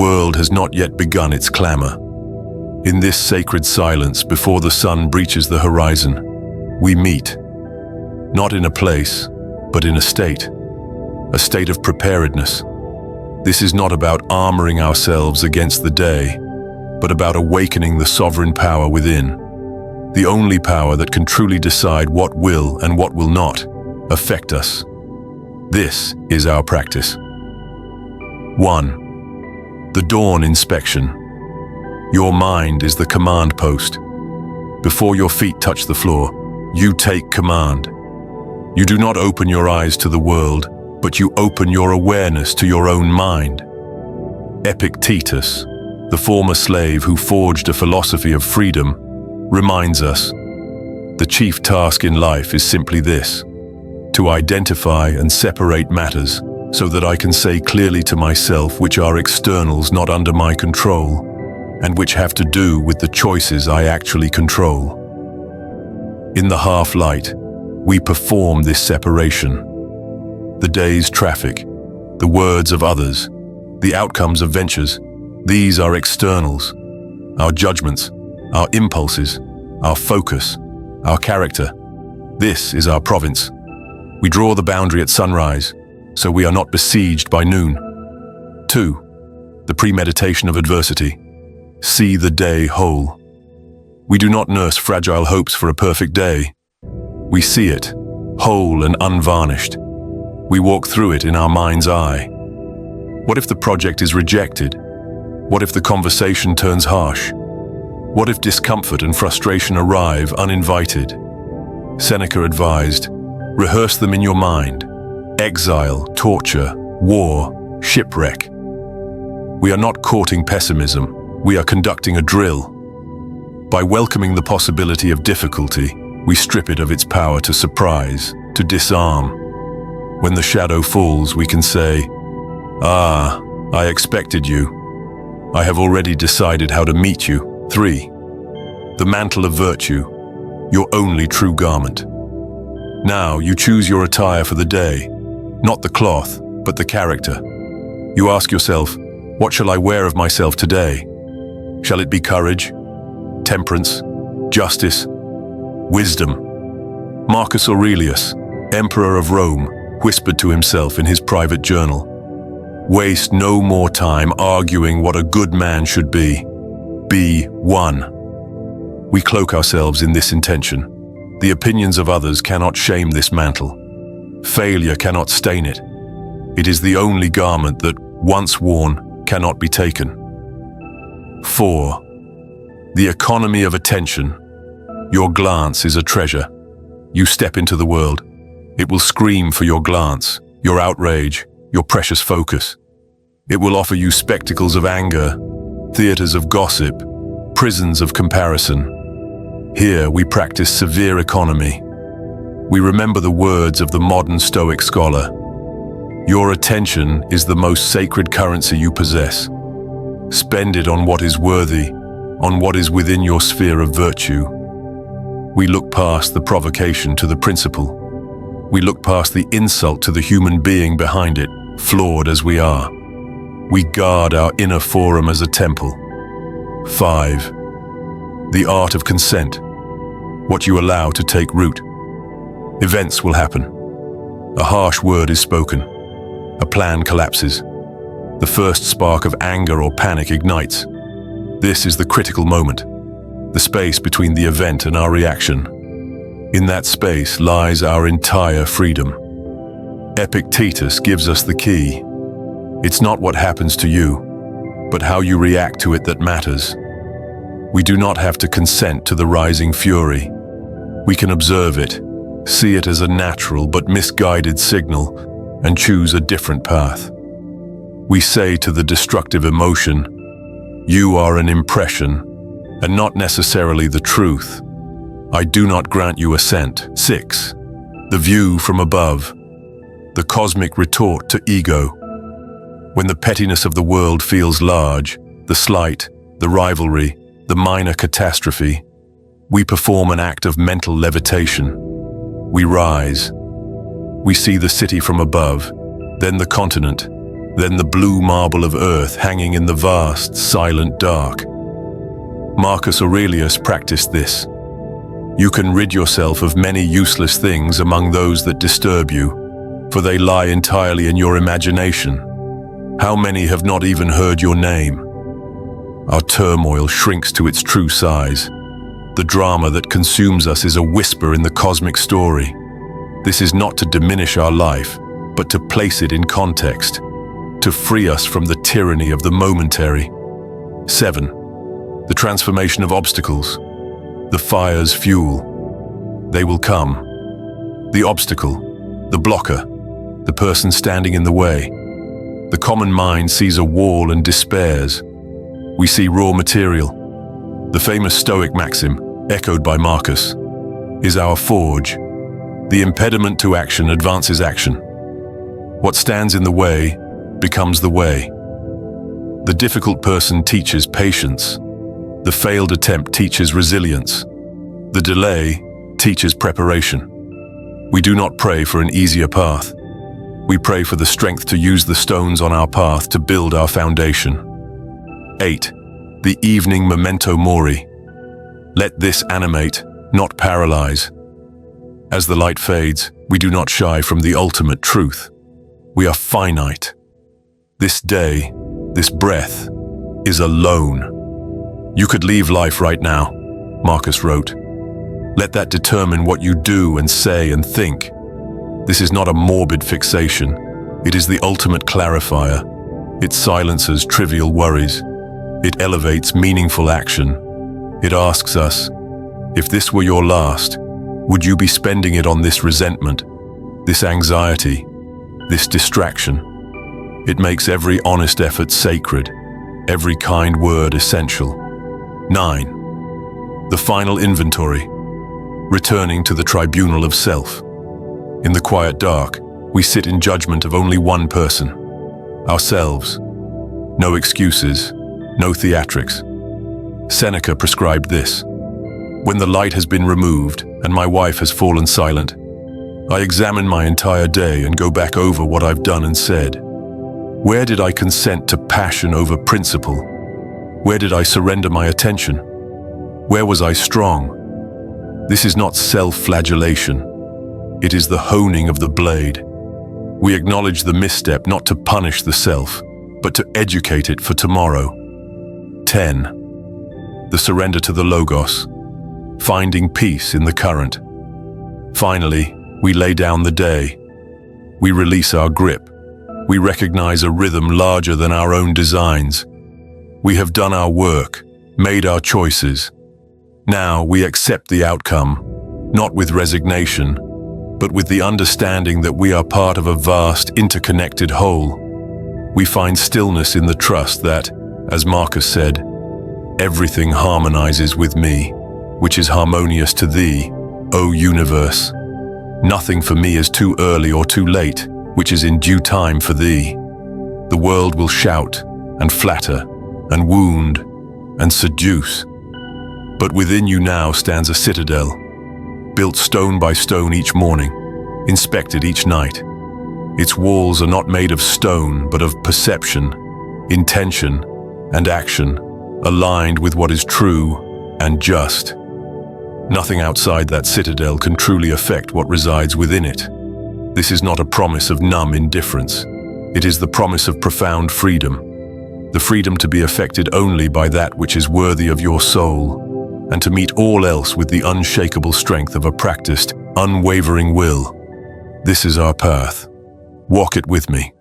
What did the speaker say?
world has not yet begun its clamor. In this sacred silence, before the sun breaches the horizon, we meet, not in a place, but in a state of preparedness. This is not about armoring ourselves against the day, but about awakening the sovereign power within, the only power that can truly decide what will and what will not affect us. This is our practice. 1. The dawn inspection. Your mind is the command post. Before your feet touch the floor, you take command. You do not open your eyes to the world, but you open your awareness to your own mind. Epictetus, the former slave who forged a philosophy of freedom, reminds us, the chief task in life is simply this: to identify and separate matters so that I can say clearly to myself which are externals not under my control, and which have to do with the choices I actually control. In the half-light, we perform this separation. The day's traffic, the words of others, the outcomes of ventures, these are externals. Our judgments, our impulses, our focus, our character. This is our province. We draw the boundary at sunrise, so we are not besieged by noon. 2. The premeditation of adversity. See the day whole. We do not nurse fragile hopes for a perfect day. We see it, whole and unvarnished. We walk through it in our mind's eye. What if the project is rejected? What if the conversation turns harsh? What if discomfort and frustration arrive uninvited? Seneca advised, rehearse them in your mind. Exile, torture, war, shipwreck. We are not courting pessimism, we are conducting a drill. By welcoming the possibility of difficulty, we strip it of its power to surprise, to disarm. When the shadow falls, we can say, "Ah, I expected you. I have already decided how to meet you." 3. The mantle of virtue, your only true garment. Now you choose your attire for the day, not the cloth, but the character. You ask yourself, what shall I wear of myself today? Shall it be courage, temperance, justice, wisdom? Marcus Aurelius, Emperor of Rome, whispered to himself in his private journal, "Waste no more time arguing what a good man should be. Be one." We cloak ourselves in this intention. The opinions of others cannot shame this mantle. Failure cannot stain it. It is the only garment that, once worn, cannot be taken. 4. The economy of attention. Your glance is a treasure. You step into the world. It will scream for your glance, your outrage, your precious focus. It will offer you spectacles of anger, theaters of gossip, prisons of comparison. Here we practice severe economy. We remember the words of the modern Stoic scholar. Your attention is the most sacred currency you possess. Spend it on what is worthy, on what is within your sphere of virtue. We look past the provocation to the principle. We look past the insult to the human being behind it, flawed as we are. We guard our inner forum as a temple. 5. The art of consent. What you allow to take root. Events will happen. A harsh word is spoken. A plan collapses. The first spark of anger or panic ignites. This is the critical moment, the space between the event and our reaction. In that space lies our entire freedom. Epictetus gives us the key. It's not what happens to you, but how you react to it that matters. We do not have to consent to the rising fury. We can observe it, see it as a natural but misguided signal, and choose a different path. We say to the destructive emotion, "You are an impression, and not necessarily the truth. I do not grant you assent." 6. The view from above. The cosmic retort to ego. When the pettiness of the world feels large, the slight, the rivalry, the minor catastrophe, we perform an act of mental levitation. We rise. We see the city from above, then the continent, then the blue marble of earth hanging in the vast, silent dark. Marcus Aurelius practiced this. You can rid yourself of many useless things among those that disturb you, for they lie entirely in your imagination. How many have not even heard your name? Our turmoil shrinks to its true size. The drama that consumes us is a whisper in the cosmic story. This is not to diminish our life, but to place it in context, to free us from the tyranny of the momentary. 7. The transformation of obstacles. The fire's fuel. They will come. The obstacle, the blocker, the person standing in the way. The common mind sees a wall and despairs. We see raw material. The famous Stoic maxim, echoed by Marcus, is our forge. The impediment to action advances action. What stands in the way becomes the way. The difficult person teaches patience. The failed attempt teaches resilience. The delay teaches preparation. We do not pray for an easier path. We pray for the strength to use the stones on our path to build our foundation. 8. The evening memento mori. Let this animate, not paralyze. As the light fades, we do not shy from the ultimate truth. We are finite. This day, this breath, is a loan. You could leave life right now, Marcus wrote. Let that determine what you do and say and think. This is not a morbid fixation. It is the ultimate clarifier. It silences trivial worries. It elevates meaningful action. It asks us, if this were your last, would you be spending it on this resentment, this anxiety, this distraction? It makes every honest effort sacred, every kind word essential. 9. The final inventory. Returning to the tribunal of self. In the quiet dark, we sit in judgment of only one person, ourselves. No excuses, no theatrics. Seneca prescribed this. When the light has been removed and my wife has fallen silent, I examine my entire day and go back over what I've done and said. Where did I consent to passion over principle? Where did I surrender my attention? Where was I strong? This is not self-flagellation. It is the honing of the blade. We acknowledge the misstep not to punish the self, but to educate it for tomorrow. 10. The surrender to the Logos. Finding peace in the current. Finally, we lay down the day. We release our grip. We recognize a rhythm larger than our own designs. We have done our work, made our choices. Now we accept the outcome, not with resignation, but with the understanding that we are part of a vast, interconnected whole. We find stillness in the trust that, as Marcus said, everything harmonizes with me, which is harmonious to thee, O universe. Nothing for me is too early or too late, which is in due time for thee. The world will shout and flatter and wound and seduce. But within you now stands a citadel, built stone by stone each morning, inspected each night. Its walls are not made of stone, but of perception, intention, and action, aligned with what is true and just. Nothing outside that citadel can truly affect what resides within it. This is not a promise of numb indifference. It is the promise of profound freedom. The freedom to be affected only by that which is worthy of your soul, and to meet all else with the unshakable strength of a practiced, unwavering will. This is our path. Walk it with me.